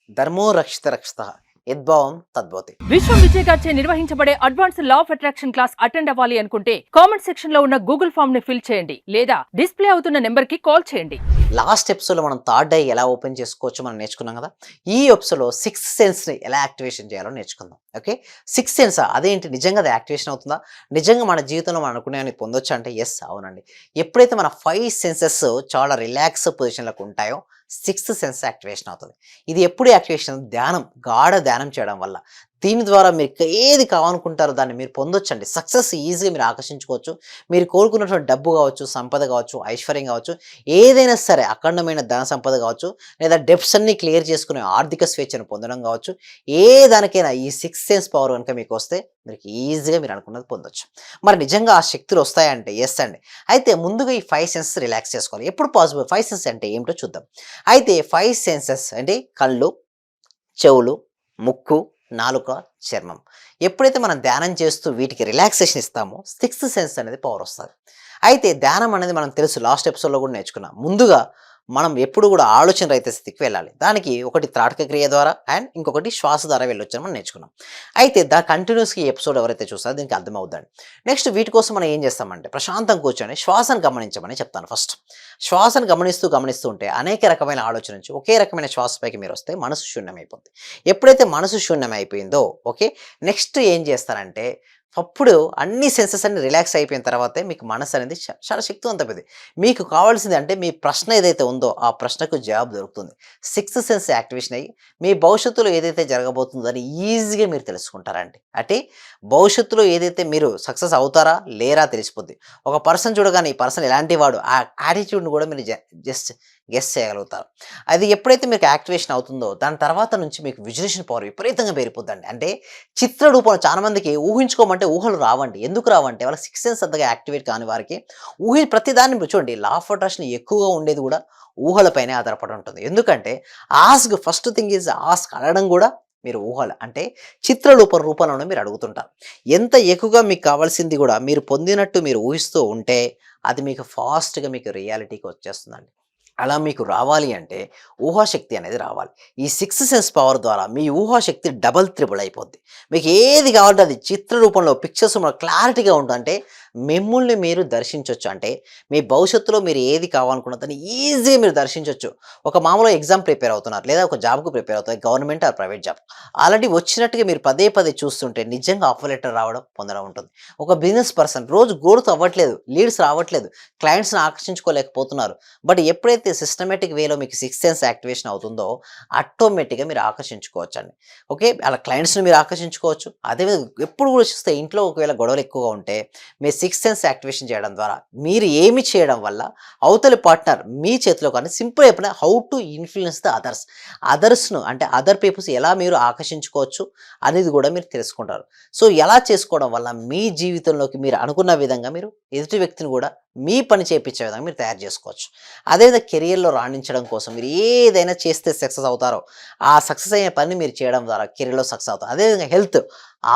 ధర్మో రక్షిత రక్షిత యద్భావం తద్భవతి. విశ్వం విజయ్ గారిచే నిర్వహించబడే advance law of attraction class attend అవ్వాలి అనుకుంటే కామెంట్ సెక్షన్ లో ఉన్న గూగుల్ ఫామ్ ని ఫిల్ చేయండి లేదా డిస్ప్లే అవుతున్న నెంబర్ కి కాల్ చేయండి. లాస్ట్ ఎపిసోడ్లో మనం థర్డ్ ఐ ఎలా ఓపెన్ చేసుకోవచ్చో మనం నేర్చుకున్నాం కదా. ఈ ఎపిసోడ్లో సిక్స్త్ సెన్స్ని ఎలా యాక్టివేషన్ చేయాలో నేర్చుకుందాం. ఓకే, సిక్స్త్ సెన్స్ అదేంటి, నిజంగా అది యాక్టివేషన్ అవుతుందా, నిజంగా మన జీవితంలో మనం అనుకునేవి పొందొచ్చా అంటే ఎస్, అవునండి. ఎప్పుడైతే మన 5 సెన్సెస్ చాలా రిలాక్స్ పొజిషన్లకు ఉంటాయో సిక్స్త్ సెన్స్ యాక్టివేషన్ అవుతుంది. ఇది ఎప్పుడు యాక్టివేషన్? ధ్యానం, గాఢ ధ్యానం చేయడం వల్ల. దీని ద్వారా మీరు ఏది కావాలనుకుంటారో దాన్ని మీరు పొందొచ్చండి. సక్సెస్ ఈజీగా మీరు ఆకర్షించుకోవచ్చు. మీరు కోరుకున్నటువంటి డబ్బు కావచ్చు, సంపద కావచ్చు, ఐశ్వర్యం కావచ్చు, ఏదైనా సరే అఖండమైన ధన సంపద కావచ్చు, లేదా డెప్స్ అన్ని క్లియర్ చేసుకునే ఆర్థిక స్వేచ్ఛను పొందడం కావచ్చు, ఏ దానికైనా ఈ సిక్స్త్ సెన్స్ పవర్ కనుక మీకు వస్తే మీకు ఈజీగా మీరు అనుకున్నది పొందొచ్చు. మరి నిజంగా ఆ శక్తులు వస్తాయంటే ఎస్ అండి. అయితే ముందుగా ఈ 5 సెన్సెస్ రిలాక్స్ చేసుకోవాలి. ఎప్పుడు పాసిబుల్? 5 సెన్సెస్ అంటే ఏమిటో చూద్దాం. అయితే 5 సెన్సెస్ అంటే కళ్ళు, చెవులు, ముక్కు, నాలుక, చర్మం. ఎప్పుడైతే మనం ధ్యానం చేస్తూ వీటికి రిలాక్సేషన్ ఇస్తామో సిక్స్త్ సెన్స్ అనేది పవర్ వస్తుంది. అయితే ధ్యానం అనేది మనం తెలుసు, లాస్ట్ ఎపిసోడ్లో కూడా నేర్చుకున్నాం. ముందుగా మనం ఎప్పుడు కూడా ఆలోచన రహిత స్థితికి వెళ్ళాలి. దానికి ఒకటి త్రాటక క్రియ ద్వారా అండ్ ఇంకొకటి శ్వాస ద్వారా వెళ్ళొచ్చని మనం నేర్చుకున్నాం. అయితే కంటిన్యూస్గా ఈ ఎపిసోడ్ ఎవరైతే చూస్తారో దీనికి అర్థమవుద్దండి. నెక్స్ట్ వీటి కోసం మనం ఏం చేస్తామంటే ప్రశాంతం కూర్చొని శ్వాసను గమనించమని చెప్తాను. ఫస్ట్ శ్వాసను గమనిస్తూ ఉంటే అనేక రకమైన ఆలోచన నుంచి ఒకే రకమైన శ్వాసపైకి మీరు వస్తే మనసు శూన్యమైపోతుంది. ఎప్పుడైతే మనసు శూన్యమైపోయిందో ఓకే, నెక్స్ట్ ఏం చేస్తారంటే అప్పుడు అన్ని సెన్సెస్ అన్ని రిలాక్స్ అయిపోయిన తర్వాతే మీకు మనసు అనేది చాలా శక్తివంతమైంది. మీకు కావాల్సింది అంటే మీ ప్రశ్న ఏదైతే ఉందో ఆ ప్రశ్నకు జవాబు దొరుకుతుంది. సిక్స్త్ సెన్స్ యాక్టివేషన్ అయ్యి మీ భవిష్యత్తులో ఏదైతే జరగబోతుందో అని ఈజీగా మీరు తెలుసుకుంటారండి. అంటే భవిష్యత్తులో ఏదైతే మీరు సక్సెస్ అవుతారా లేరా తెలిసిపోద్ది. ఒక పర్సన్ చూడగానే ఈ పర్సన్ ఎలాంటి వాడు, ఆ యాటిట్యూడ్ని కూడా మీరు జస్ట్ గెస్ చేయగలుగుతారు. అది ఎప్పుడైతే మీకు యాక్టివేషన్ అవుతుందో దాని తర్వాత నుంచి మీకు విజులేషన్ పవర్ విపరీతంగా పెరిగిపోద్దండి. అంటే చిత్ర రూపంలో చాలా మందికి ఊహించుకోమంటే ఊహలు రావండి. ఎందుకు రావంటే వాళ్ళ సిక్స్త్ సెన్స్ అంతగా యాక్టివేట్ కాని వారికి ప్రతిదాన్ని చూడండి. లా ఆఫ్ అట్రాక్షన్ ఎక్కువగా ఉండేది కూడా ఊహలపైనే ఆధారపడి ఉంటుంది. ఎందుకంటే ఫస్ట్ థింగ్ ఈజ్ అడగడం కూడా మీరు ఊహలు అంటే చిత్ర రూపంలోనే మీరు అడుగుతుంటారు. ఎంత ఎక్కువగా మీకు కావాల్సింది కూడా మీరు పొందినట్టు మీరు ఊహిస్తూ ఉంటే అది మీకు ఫాస్ట్గా మీకు రియాలిటీకి వచ్చేస్తుందండి. అలా మీకు రావాలి అంటే ఊహాశక్తి అనేది రావాలి. ఈ సిక్స్త్ సెన్స్ పవర్ ద్వారా మీ ఊహాశక్తి డబల్ త్రిబుల్ అయిపోద్ది. మీకు ఏది కావాలంటే అది చిత్ర రూపంలో పిక్చర్స్ క్లారిటీగా ఉంటుంది. అంటే మిమ్మల్ని మీరు దర్శించవచ్చు. అంటే మీ భవిష్యత్తులో మీరు ఏది కావాలనుకున్న దాన్ని ఈజీగా మీరు దర్శించవచ్చు. ఒక మామూలు ఎగ్జామ్ ప్రిపేర్ అవుతున్నారు లేదా ఒక జాబ్కు ప్రిపేర్ అవుతారు, government or private job. Already వచ్చినట్టుగా మీరు పదే పదే చూస్తుంటే నిజంగా ఆఫర్ లెటర్ రావడం పొందడం ఉంటుంది. ఒక బిజినెస్ పర్సన్ రోజు గ్రోత్ అవ్వట్లేదు, లీడ్స్ రావట్లేదు, క్లయింట్స్ని ఆకర్షించుకోలేకపోతున్నారు. బట్ ఎప్పుడైతే సిస్టమేటిక్ వేలో మీకు సిక్స్త్ సెన్స్ యాక్టివేషన్ అవుతుందో ఆటోమేటిక్గా మీరు ఆకర్షించుకోవచ్చండి. ఓకే, అలా క్లయింట్స్ని మీరు ఆకర్షించుకోవచ్చు. అదేవిధంగా ఎప్పుడు కూడా చూస్తే ఇంట్లో ఒకవేళ గొడవలు ఎక్కువగా ఉంటే మీ సిక్స్త్ సెన్స్ యాక్టివేషన్ చేయడం ద్వారా మీరు ఏమి చేయడం వల్ల అవతలి పార్ట్నర్ మీ చేతిలో కానీ సింపుల్ చెప్పిన హౌ టు ఇన్ఫ్లుయెన్స్ ద అదర్స్ను అంటే అదర్ పీపుల్స్ ఎలా మీరు ఆకర్షించుకోవచ్చు అనేది కూడా మీరు తెలుసుకుంటారు. సో ఎలా చేసుకోవడం వల్ల మీ జీవితంలోకి మీరు అనుకున్న విధంగా మీరు ఎదుటి వ్యక్తిని కూడా మీ పని చేయించే విధంగా మీరు తయారు చేసుకోవచ్చు. అదేవిధంగా కెరియర్లో రాణించడం కోసం మీరు ఏదైనా చేస్తే సక్సెస్ అవుతారో ఆ సక్సెస్ అయిన పని మీరు చేయడం ద్వారా కెరియర్లో సక్సెస్ అవుతారు. అదేవిధంగా హెల్త్,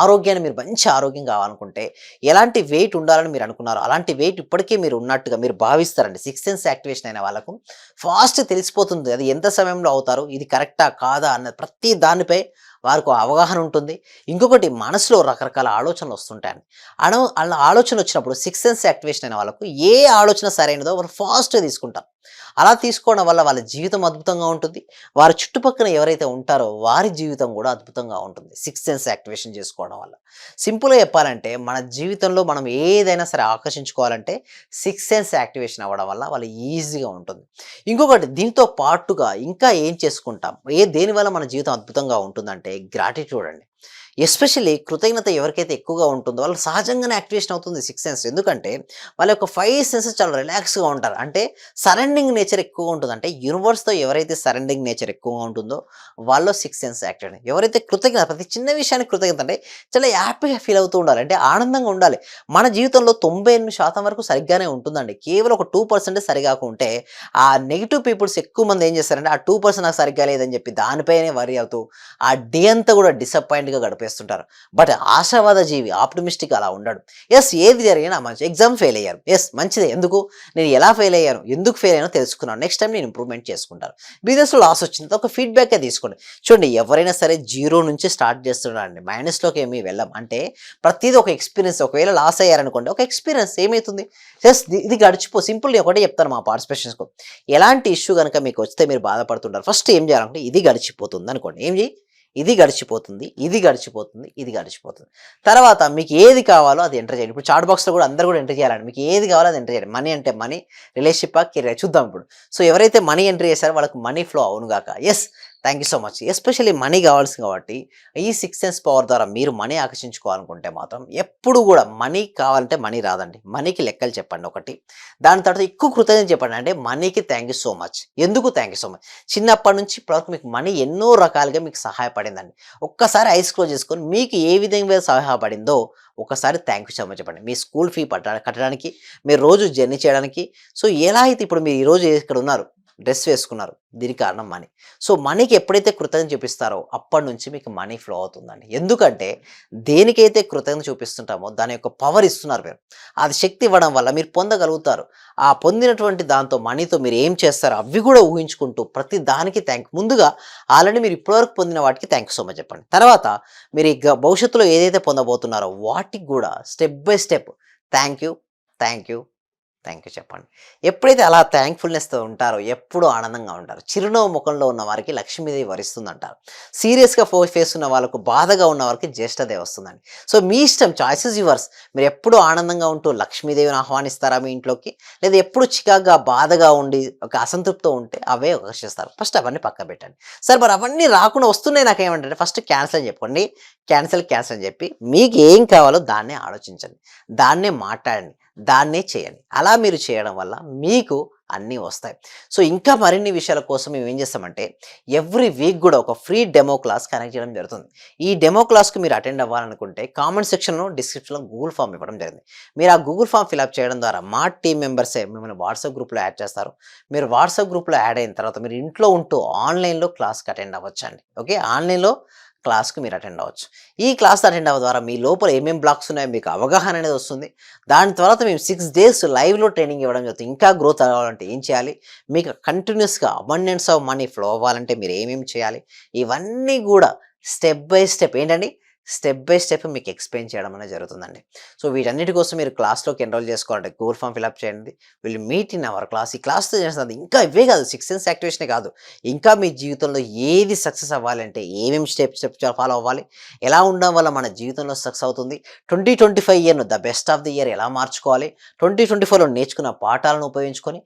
ఆరోగ్యాన్ని మీరు మంచి ఆరోగ్యం కావాలనుకుంటే ఎలాంటి వెయిట్ ఉండాలని మీరు అనుకున్నారో అలాంటి వెయిట్ ఇప్పటికే మీరు ఉన్నట్టుగా మీరు భావిస్తారండి. సిక్స్త్ సెన్స్ యాక్టివేషన్ అయిన వాళ్ళకు ఫాస్ట్ తెలిసిపోతుంది అది ఎంత సమయంలో అవుతారు, ఇది కరెక్టా కాదా అన్న ప్రతి దానిపై వారికి అవగాహన ఉంటుంది. ఇంకొకటి మనసులో రకరకాల ఆలోచనలు వస్తుంటాయండి. అలా ఆలోచన వచ్చినప్పుడు సిక్స్త్ సెన్స్ యాక్టివేషన్ అయిన వాళ్ళకు ఏ ఆలోచన సరైనదో వాళ్ళు ఫాస్ట్గా తీసుకుంటారు. అలా తీసుకోవడం వల్ల వాళ్ళ జీవితం అద్భుతంగా ఉంటుంది. వారి చుట్టుపక్కల ఎవరైతే ఉంటారో వారి జీవితం కూడా అద్భుతంగా ఉంటుంది సిక్స్త్ సెన్స్ యాక్టివేషన్ చేసుకోవడం వల్ల. సింపుల్గా చెప్పాలంటే మన జీవితంలో మనం ఏదైనా సరే ఆకర్షించుకోవాలంటే సిక్స్త్ సెన్స్ యాక్టివేషన్ అవ్వడం వల్ల వాళ్ళు ఈజీగా ఉంటుంది. ఇంకొకటి దీంతో పాటుగా ఇంకా ఏం చేసుకుంటాం, దేనివల్ల మన జీవితం అద్భుతంగా ఉంటుందంటే గ్రాటిట్యూడ్ అండి. ఎస్పెషల్లీ కృతజ్ఞత ఎవరికైతే ఎక్కువగా ఉంటుందో వాళ్ళు సహజంగానే యాక్టివేషన్ అవుతుంది సిక్స్త్ సెన్స్. ఎందుకంటే వాళ్ళ యొక్క 5 సెన్సెస్ చాలా రిలాక్స్గా ఉంటారు. అంటే సరెండింగ్ నేచర్ ఎక్కువగా ఉంటుంది. అంటే యూనివర్స్తో ఎవరైతే సరెండింగ్ నేచర్ ఎక్కువగా ఉంటుందో వాళ్ళు సిక్స్త్ సెన్స్ యాక్టివేట్. ఎవరైతే కృతజ్ఞత ప్రతి చిన్న విషయానికి కృతజ్ఞత అంటే చాలా హ్యాపీగా ఫీల్ అవుతూ ఉండాలి, అంటే ఆనందంగా ఉండాలి. మన జీవితంలో 98% వరకు సరిగ్గానే ఉంటుందండి. కేవలం ఒక 2% సరిగాకుంటే ఆ నెగిటివ్ పీపుల్స్ ఎక్కువ మంది ఏం చేస్తారంటే ఆ 2% నాకు సరిగ్గా లేదని చెప్పి దానిపైనే వరి అవుతూ ఆ డే అంతా కూడా డిసప్పాయింట్ సైలెంట్గా గడిపేస్తుంటారు. బట్ ఆశావాద జీవి ఆప్టిమిస్టిక్ అలా ఉండడు. ఎస్, ఏది జరిగినా మంచి ఎగ్జామ్ ఫెయిల్ అయ్యారు, ఎస్ మంచిదే. ఎందుకు నేను ఎలా ఫెయిల్ అయ్యాను, ఎందుకు ఫెయిల్ అయ్యానో తెలుసుకున్నాను, నెక్స్ట్ టైం నేను ఇంప్రూవ్మెంట్ చేసుకుంటాను. బిజినెస్లో లాస్ వచ్చింది ఒక ఫీడ్బ్యాకే తీసుకోండి. చూడండి, ఎవరైనా సరే జీరో నుంచి స్టార్ట్ చేస్తున్నారండి, మైనస్లోకి ఏమీ వెళ్ళం. అంటే ప్రతిదీ ఒక ఎక్స్పీరియన్స్. ఒకవేళ లాస్ అయ్యారనుకోండి, ఒక ఎక్స్పీరియన్స్ ఏమవుతుంది, జస్ట్ ఇది గడిచిపో. సింపుల్ నేను ఒకటే చెప్తాను మా పార్టిసిపేషన్స్కు. ఎలాంటి ఇష్యూ కనుక మీకు వస్తే మీరు బాధపడుతుంటారు, ఫస్ట్ ఏం చేయాలంటే ఇది గడిచిపోతుంది అనుకోండి. ఏం చేయి, ఇది గడిచిపోతుంది, ఇది గడిచిపోతుంది, ఇది గడిచిపోతుంది. తర్వాత మీకు ఏది కావాలో అది ఎంటర్ చేయండి. ఇప్పుడు చాట్ బాక్స్లో కూడా అందరూ కూడా ఎంటర్ చేయాలండి. మీకు ఏది కావాలో అది ఎంటర్ చేయండి. మనీ అంటే మనీ, రిలేషన్షిప్, కెరీర్ చూద్దాం ఇప్పుడు. సో ఎవరైతే మనీ ఎంటర్ చేశారో వాళ్ళకి మనీ ఫ్లో అవును గాక. Yes, thank you so much. Especially money కావాల్సింది కాబట్టి ఈ 6 సెన్స్ పవర్ ద్వారా మీరు మనీ ఆకర్షించుకోవాలనుకుంటే మాత్రం ఎప్పుడు కూడా మనీ కావాలంటే మనీ రాదండి. మనీకి లెక్కలు చెప్పండి ఒకటి. దాని తర్వాత ఎక్కువ కృతజ్ఞత చెప్పండి. అంటే మనీకి థ్యాంక్ యూ సో మచ్. ఎందుకు థ్యాంక్ యూ సో మచ్? చిన్నప్పటి నుంచి ఇప్పటివరకు మీకు మనీ ఎన్నో రకాలుగా మీకు సహాయపడిందండి. ఒక్కసారి ఐస్ క్లోజ్ చేసుకొని మీకు ఏ విధంగా సహాయపడిందో ఒకసారి థ్యాంక్ యూ సో మచ్ చెప్పండి. మీ స్కూల్ ఫీ కట్టడానికి, మీరు రోజు జర్నీ చేయడానికి. సో ఎలా అయితే ఇప్పుడు మీరు ఈరోజు ఇక్కడ ఉన్నారు, డ్రెస్ వేసుకున్నారు, దీనికి కారణం మనీ. సో మనీకి ఎప్పుడైతే కృతజ్ఞత చూపిస్తారో అప్పటి నుంచి మీకు మనీ ఫ్లో అవుతుందండి. ఎందుకంటే దేనికైతే కృతజ్ఞత చూపిస్తుంటామో దాని యొక్క పవర్ ఇస్తున్నారు మీరు. అది శక్తి ఇవ్వడం వల్ల మీరు పొందగలుగుతారు. ఆ పొందినటువంటి దాంతో మనీతో మీరు ఏం చేస్తారో అవి కూడా ఊహించుకుంటూ ప్రతి దానికి ముందుగా ఆల్రెడీ మీరు ఇప్పటివరకు పొందిన వాటికి థ్యాంక్ యూ సో మచ్ చెప్పండి. తర్వాత మీరు భవిష్యత్తులో ఏదైతే పొందబోతున్నారో వాటికి కూడా step by step thank you, thank you, thank you చెప్పండి. ఎప్పుడైతే అలా థ్యాంక్ఫుల్నెస్తో ఉంటారో ఎప్పుడూ ఆనందంగా ఉంటారు. చిరునవ్వు ముఖంలో ఉన్న వారికి లక్ష్మీదేవి వరిస్తుందంటారు. సీరియస్గా ఫేస్ ఉన్న వాళ్ళకు, బాధగా ఉన్న వారికి జ్యేష్ఠదేవి వస్తుందండి. సో మీ ఇష్టం, చాయిసెస్ యువర్స్. మీరు ఎప్పుడు ఆనందంగా ఉంటూ లక్ష్మీదేవిని ఆహ్వానిస్తారా మీ ఇంట్లోకి, లేదా ఎప్పుడు చికాగ్గా బాధగా ఉండి ఒక అసంతృప్తితో ఉంటే అవే ఆకర్షిస్తారు. ఫస్ట్ అవన్నీ పక్క పెట్టండి. సరే మరి అవన్నీ రాకుండా వస్తున్నాయి నాకేమంటే ఫస్ట్ క్యాన్సిల్ అని చెప్పండి. క్యాన్సిల్ అని చెప్పి మీకు ఏం కావాలో దాన్నే ఆలోచించండి, దాన్నే మాట్లాడండి, దాన్నే చేయండి. అలా మీరు చేయడం వల్ల మీకు అన్నీ వస్తాయి. సో ఇంకా మరిన్ని విషయాల కోసం మేము ఏం చేస్తామంటే ఎవ్రీ వీక్ కూడా ఒక ఫ్రీ డెమో క్లాస్ కనెక్ట్ చేయడం జరుగుతుంది. ఈ డెమో క్లాస్కి మీరు అటెండ్ అవ్వాలనుకుంటే కామెంట్ సెక్షన్లో, డిస్క్రిప్షన్లో గూగుల్ ఫామ్ ఇవ్వడం జరిగింది. మీరు ఆ గూగుల్ ఫామ్ ఫిల్అప్ చేయడం ద్వారా మా టీమ్ మెంబర్సే మిమ్మల్ని వాట్సాప్ గ్రూప్లో యాడ్ చేస్తారు. మీరు వాట్సాప్ గ్రూప్లో యాడ్ అయిన తర్వాత మీరు ఇంట్లో ఉంటూ ఆన్లైన్లో క్లాస్కి అటెండ్ అవ్వచ్చండి. ఓకే, ఆన్లైన్లో క్లాస్కి మీరు అటెండ్ అవ్వచ్చు. ఈ క్లాస్ అటెండ్ అవ్వడం ద్వారా మీ లోపల ఏమేమి బ్లాక్స్ ఉన్నాయో మీకు అవగాహన అనేది వస్తుంది. దాని తర్వాత మేము 6 days లైవ్లో ట్రైనింగ్ ఇవ్వడం జరుగుతుంది. ఇంకా గ్రోత్ అవ్వాలంటే ఏం చేయాలి, మీకు కంటిన్యూస్గా అబండెన్స్ ఆఫ్ మనీ ఫ్లో అవ్వాలంటే మీరు ఏమేమి చేయాలి, ఇవన్నీ కూడా స్టెప్ బై స్టెప్ ఏంటండి, స్టెప్ బై స్టెప్ మీకు ఎక్స్ప్లెయిన్ చేయడం అనేది జరుగుతుందండి. సో వీటన్నిటి కోసం మీరు క్లాస్లోకి ఎన్రోల్ చేసుకోవాలంటే గూగుల్ ఫామ్ ఫిల్అప్ చేయండి. వీళ్ళు మీట్ ఇన్ అవర్ క్లాస్. ఈ క్లాస్తో చేస్తుంది ఇంకా ఇవే కాదు, 6 సెన్స్ యాక్టివేషనే కాదు, ఇంకా మీ జీవితంలో ఏది సక్సెస్ అవ్వాలంటే ఏమేమి స్టెప్ ఫాలో అవ్వాలి, ఎలా ఉండడం వల్ల మన జీవితంలో సక్సెస్ అవుతుంది, 2025 ఇయర్ను the best of the year ఎలా మార్చుకోవాలి, 2024లో నేర్చుకున్న పాఠాలను ఉపయోగించుకొని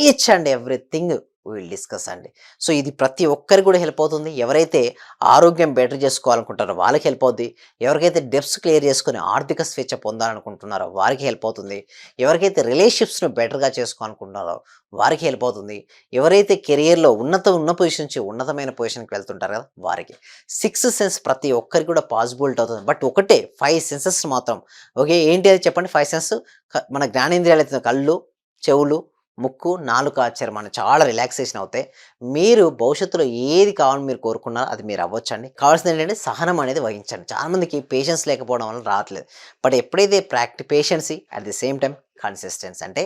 each and everything will discuss అండి. సో ఇది ప్రతి ఒక్కరికి కూడా హెల్ప్ అవుతుంది. ఎవరైతే ఆరోగ్యం బెటర్ చేసుకోవాలనుకుంటారో వాళ్ళకి హెల్ప్ అవుతుంది. ఎవరికైతే డెప్స్ క్లియర్ చేసుకుని ఆర్థిక స్వేచ్ఛ పొందాలనుకుంటున్నారో వారికి హెల్ప్ అవుతుంది. ఎవరికైతే రిలేషన్షిప్స్ను బెటర్గా చేసుకోవాలనుకుంటున్నారో వారికి హెల్ప్ అవుతుంది. ఎవరైతే కెరియర్లో ఉన్న పొజిషన్ నుంచి ఉన్నతమైన పొజిషన్కి వెళ్తుంటారు కదా వారికి 6 సెన్స్ ప్రతి ఒక్కరికి కూడా పాసిబిలిటీ అవుతుంది. బట్ ఒకటే 5 సెన్సెస్ మాత్రం. ఓకే, ఏంటి అది చెప్పండి. 5 సెన్స్ మన జ్ఞానేంద్రియాలు అయితే కళ్ళు, చెవులు, ముక్కు, నాలుక, చర్మం చాలా రిలాక్సేషన్ అవుతాయి. మీరు భవిష్యత్తులో ఏది కావాలని మీరు కోరుకున్నారో అది మీరు అవ్వచ్చండి. కావాల్సింది ఏంటంటే సహనం అనేది వహించండి. చాలామందికి పేషెన్స్ లేకపోవడం వల్ల రావట్లేదు. బట్ ఎప్పుడైతే patience at the same time consistency అంటే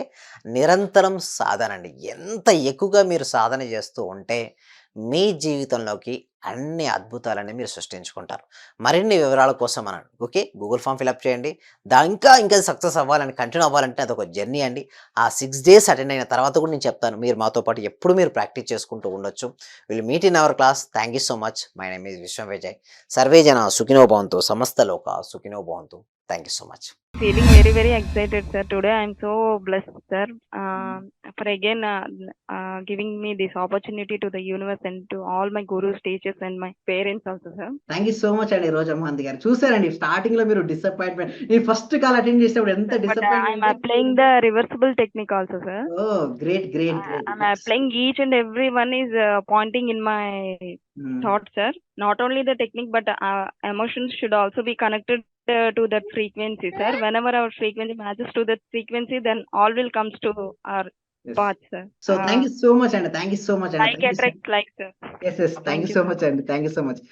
నిరంతరం సాధన అండి. ఎంత ఎక్కువగా మీరు సాధన చేస్తూ ఉంటే మీ జీవితంలోకి అన్ని అద్భుతాలని మీరు సృష్టించుకుంటారు. మరిన్ని వివరాల కోసం అనండి. ఓకే, గూగుల్ ఫామ్ ఫిల్అప్ చేయండి. ఇంకా సక్సెస్ అవ్వాలని, కంటిన్యూ అవ్వాలంటే అదొక జర్నీ అండి. ఆ 6 days అటెండ్ అయిన తర్వాత కూడా నేను చెప్తాను. మీరు మాతో పాటు ఎప్పుడు మీరు ప్రాక్టీస్ చేసుకుంటూ ఉండొచ్చు. Will meet in our class. Thank you so much. My name is Vishwam Vijay. Survey జన సుఖినో భవంతు, సమస్త లోక సుఖినో భవంతు. Thank you so much. Feeling very, very excited, sir. Today I am so blessed, sir, for again giving me this opportunity to the universe and to all my gurus, teachers, and my parents also, sir. Thank you so much అండి రోజమ్మాంతి గారు. చూసారండి starting లో మీరు disappointment, నేను first call attend చేసినప్పుడు ఎంత But I am disappointment. applying the reversible technique also, sir. Oh great great great. I'm applying each and every one is pointing in my thoughts, sir. Not only the technique, but emotions should also be connected to that frequency, sir. Whenever our frequency matches to that frequency, then all will comes to our path, sir. So thank you so much అండి. Thank you so much అండి. Like attracts like, sir. Yes thank you so much అండి. Thank you so much.